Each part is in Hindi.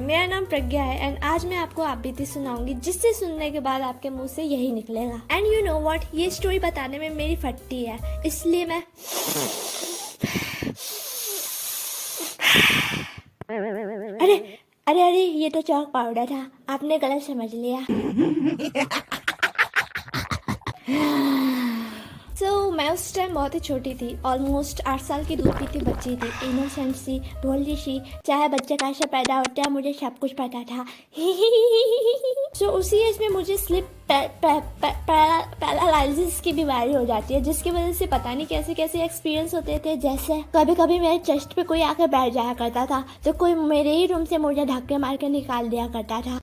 मेरा नाम प्रज्ञा है एंड आज मैं आपको आप बीती सुनाऊंगी जिससे सुनने के बाद आपके मुंह से यही निकलेगा। एंड यू नो व्हाट, ये स्टोरी बताने में मेरी फटती है, इसलिए मैं अरे अरे अरे ये तो चॉक पाउडर था, आपने गलत समझ लिया। मैं उस टाइम बहुत ही छोटी थी, ऑलमोस्ट 8 साल की दूध पीती बच्ची थी, इनोसेंट सी, भोली सी। चाहे बच्चे कैसे पैदा होते हैं मुझे सब कुछ पता था। उसी एज में मुझे स्लिप पैरालाइसिस की बीमारी हो जाती है, जिसकी वजह से पता नहीं कैसे कैसे एक्सपीरियंस होते थे। जैसे कभी कभी मेरे चेस्ट पे कोई आकर बैठ जाया करता था तो कोई मेरे ही रूम से मुझे धक्के मार के निकाल दिया करता था।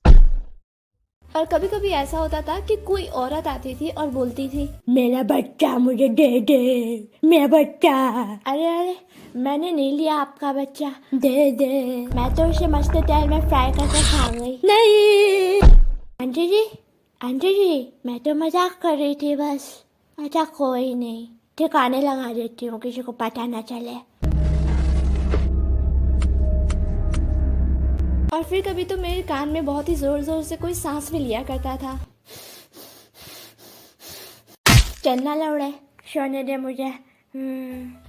और कभी कभी ऐसा होता था कि कोई औरत आती थी और बोलती थी, मेरा बच्चा मुझे दे दे, मेरा बच्चा। अरे अरे मैंने नहीं लिया आपका बच्चा, दे दे। मैं तो उसे मस्त तेल में फ्राई करके खा गई। नहीं आंटी जी मैं तो मजाक कर रही थी बस। अच्छा कोई नहीं, ठिकाने लगा देती हूँ, किसी को पता ना चले। और फिर कभी तो मेरे कान में बहुत ही जोर जोर से कोई सांस भी लिया करता था। चलना लौड़े, सोने दे मुझे।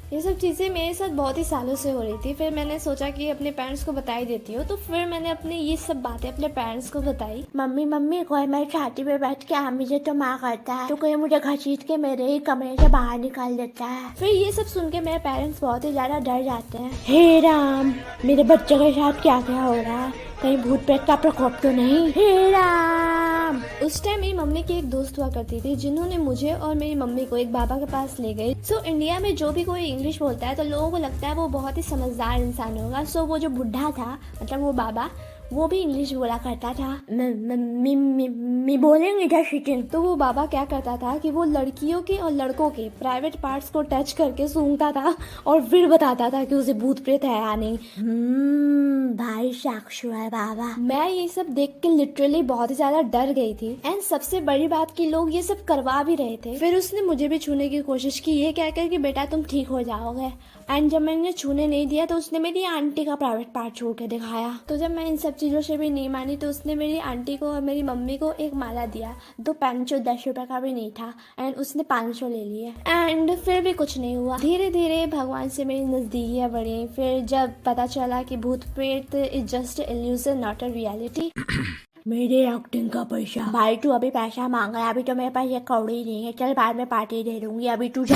ये सब चीज़ें मेरे साथ बहुत ही सालों से हो रही थी। फिर मैंने सोचा कि अपने पेरेंट्स को बता ही देती हूँ, तो फिर मैंने अपनी ये सब बातें अपने पेरेंट्स को बताई। मम्मी कोई मेरी छाती पे बैठ के आमी से तो माँ करता है, तो कोई मुझे घसीट के मेरे ही कमरे से बाहर निकाल देता है। फिर ये सब सुन के मेरे पेरेंट्स बहुत ही ज्यादा डर जाते हैं। हे राम, मेरे बच्चे के साथ क्या क्या हो रहा है, कहीं भूत प्रेत का प्रकोप तो नहीं। हे राम। उस टाइम मेरी मम्मी की एक दोस्त हुआ करती थी जिन्होंने मुझे और मेरी मम्मी को एक बाबा के पास ले गई। इंडिया में जो भी कोई इंग्लिश बोलता है तो लोगों को लगता है वो बहुत ही समझदार इंसान होगा। वो जो बुढ़ा था, मतलब वो बाबा, वो भी इंग्लिश बोला करता था। मी बोलेंगे क्या शिटिंग। तो वो बाबा क्या करता था कि वो लड़कियों के और लड़कों के प्राइवेट पार्ट्स को टच करके सूंघता था और फिर बताता था कि उसे भूत प्रेत है या नहीं। भाई साक्षु है बाबा। मैं ये सब देख के लिटरली बहुत ही ज्यादा डर गई थी। एंड सबसे बड़ी बात कि लोग ये सब करवा भी रहे थे। फिर उसने मुझे भी छूने की कोशिश की, ये कहकर कि बेटा तुम ठीक हो जाओगे। एंड जब मैंने छूने नहीं दिया तो उसने मेरी आंटी का प्राइवेट पार्ट छू के दिखाया। तो जब मैं इन सब चीज़ों से भी नहीं मानी तो उसने मेरी आंटी को और मेरी मम्मी को एक माला दिया। 2 500 10 रुपए का भी नहीं था, एंड उसने 500 ले लिए। एंड फिर भी कुछ नहीं हुआ। धीरे धीरे भगवान से मेरी नजदीकियाँ बढ़ी। फिर जब पता चला कि भूत प्रेत is just illusion, not a reality. मेरे एक्टिंग का पैसा। भाई तू अभी पैसा मांग रहा है, अभी तो मेरे पास एक कौड़ी नहीं है। चल बाद में पार्टी दे दूंगी, अभी तू जा।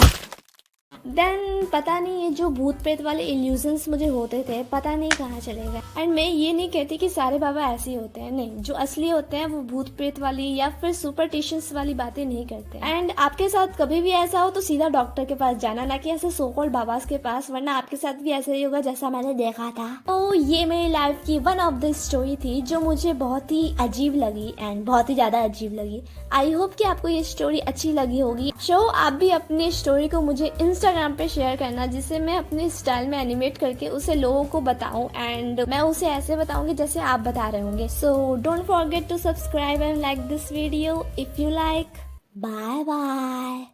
देन पता नहीं ये जो भूत प्रेत वाले इल्यूजन्स मुझे होते थे पता नहीं कहाँ चले गए। एंड मैं ये नहीं कहती कि सारे बाबा ऐसे ही होते हैं, नहीं, जो असली होते हैं वो भूत प्रेत वाली या फिर सुपरस्टिशंस वाली बातें नहीं करते। एंड आपके साथ कभी भी ऐसा हो तो सीधा डॉक्टर के पास जाना, ना कि ऐसे सो कॉल्ड बाबास के पास, वरना आपके साथ भी ऐसा ही होगा जैसा मैंने देखा था। तो ये मेरी लाइफ की वन ऑफ द स्टोरी थी जो मुझे बहुत ही अजीब लगी एंड बहुत ही ज्यादा अजीब लगी। आई होप कि आपको ये स्टोरी अच्छी लगी होगी। आप भी अपनी स्टोरी को मुझे इंस्टाग्राम पे शेयर करना, जिसे मैं अपने स्टाइल में एनिमेट करके उसे लोगों को बताऊं। एंड मैं उसे ऐसे बताऊंगी जैसे आप बता रहे होंगे। So don't forget to subscribe and like this video if you like. Bye bye.